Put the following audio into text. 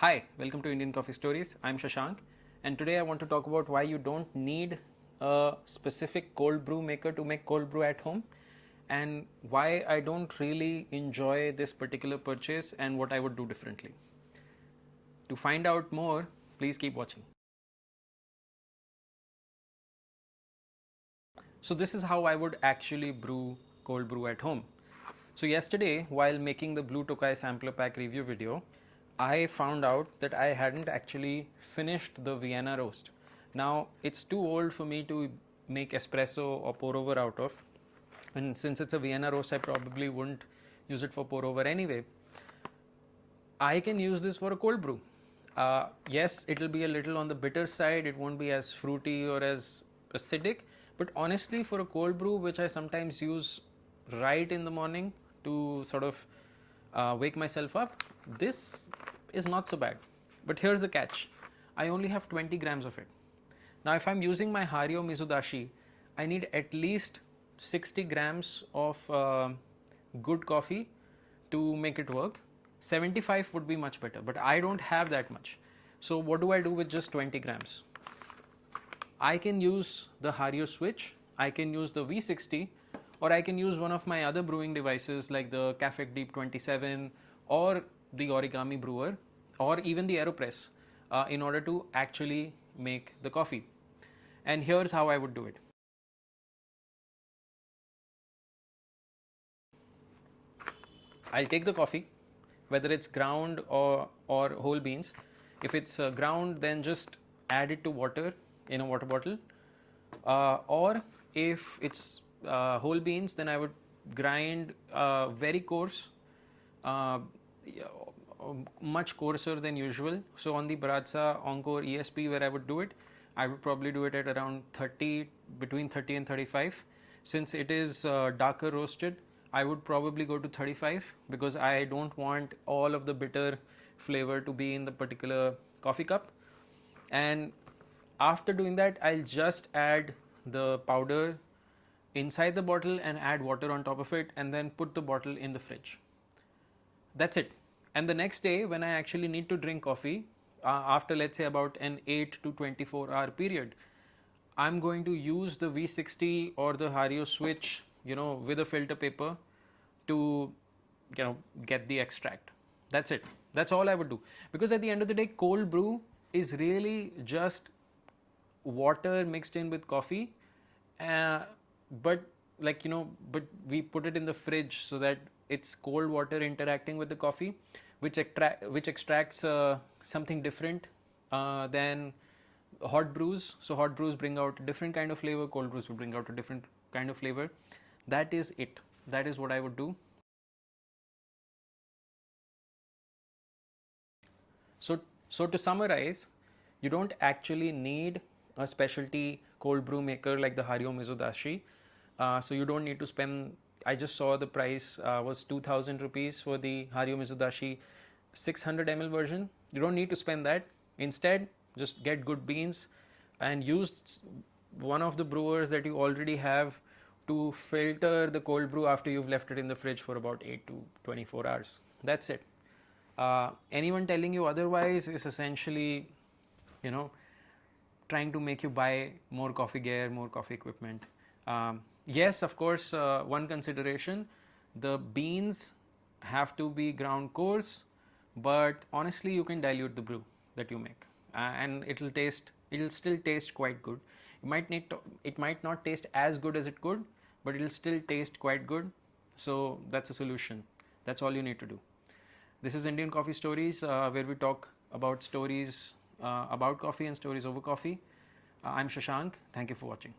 Hi, welcome to Indian Coffee Stories. I'm Shashank, and today I want to talk about why you don't need a specific cold brew maker to make cold brew at home, and why I don't really enjoy this particular purchase and what I would do differently. To find out more, please keep watching. So this is how I would actually brew cold brew at home. So yesterday, while making the Blue Tokai sampler pack review video, I found out that I hadn't actually finished the Vienna Roast. Now it's too old for me to make espresso or pour over out of, and since it's a Vienna Roast, I probably wouldn't use it for pour over anyway. I can use this for a cold brew. Yes, it'll be a little on the bitter side, it won't be as fruity or as acidic, but honestly, for a cold brew, which I sometimes use right in the morning to sort of wake myself up, this is not so bad. But here's the catch, I only have 20 grams of it. Now, if I'm using my Hario Mizudashi, I need at least 60 grams of good coffee to make it work. 75 would be much better, but I don't have that much. So what do I do with just 20 grams? I can use the Hario Switch, I can use the V60, or I can use one of my other brewing devices like the Cafe Deep 27 or the Origami brewer or even the AeroPress in order to actually make the coffee. And here's how I would do it. I'll take the coffee, whether it's ground or whole beans. If it's ground, then just add it to water in a water bottle. Or if it's whole beans, then I would grind very coarse, much coarser than usual. So on the Baratza Encore ESP where I would do it, I would probably do it at around 30, between 30 and 35. Since it is darker roasted, I would probably go to 35 because I don't want all of the bitter flavor to be in the particular coffee cup. And after doing that, I'll just add the powder inside the bottle and add water on top of it and then put the bottle in the fridge. That's it. And the next day, when I actually need to drink coffee, after let's say about an 8 to 24-hour period, I'm going to use the V60 or the Hario Switch, with a filter paper to, get the extract. That's it. That's all I would do. Because at the end of the day, cold brew is really just water mixed in with coffee, but but we put it in the fridge so that it's cold water interacting with the coffee, which extracts something different than hot brews. So hot brews bring out a different kind of flavor, cold brews will bring out a different kind of flavor. That is it. That is what I would do. So to summarize, you don't actually need a specialty cold brew maker like the Hario Mizudashi. So you don't need to spend, I just saw the price was 2000 rupees for the Hario Mizudashi 600 ml version. You don't need to spend that. Instead, just get good beans and use one of the brewers that you already have to filter the cold brew after you've left it in the fridge for about 8 to 24 hours. That's it. Anyone telling you otherwise is essentially, trying to make you buy more coffee gear, more coffee equipment. Yes, of course, one consideration, the beans have to be ground coarse, but honestly, you can dilute the brew that you make, and it'll still taste quite good. It might not taste as good as it could, but it'll still taste quite good. So that's a solution. That's all you need to do. This is Indian Coffee Stories, where we talk about stories about coffee and stories over coffee. I'm Shashank. Thank you for watching.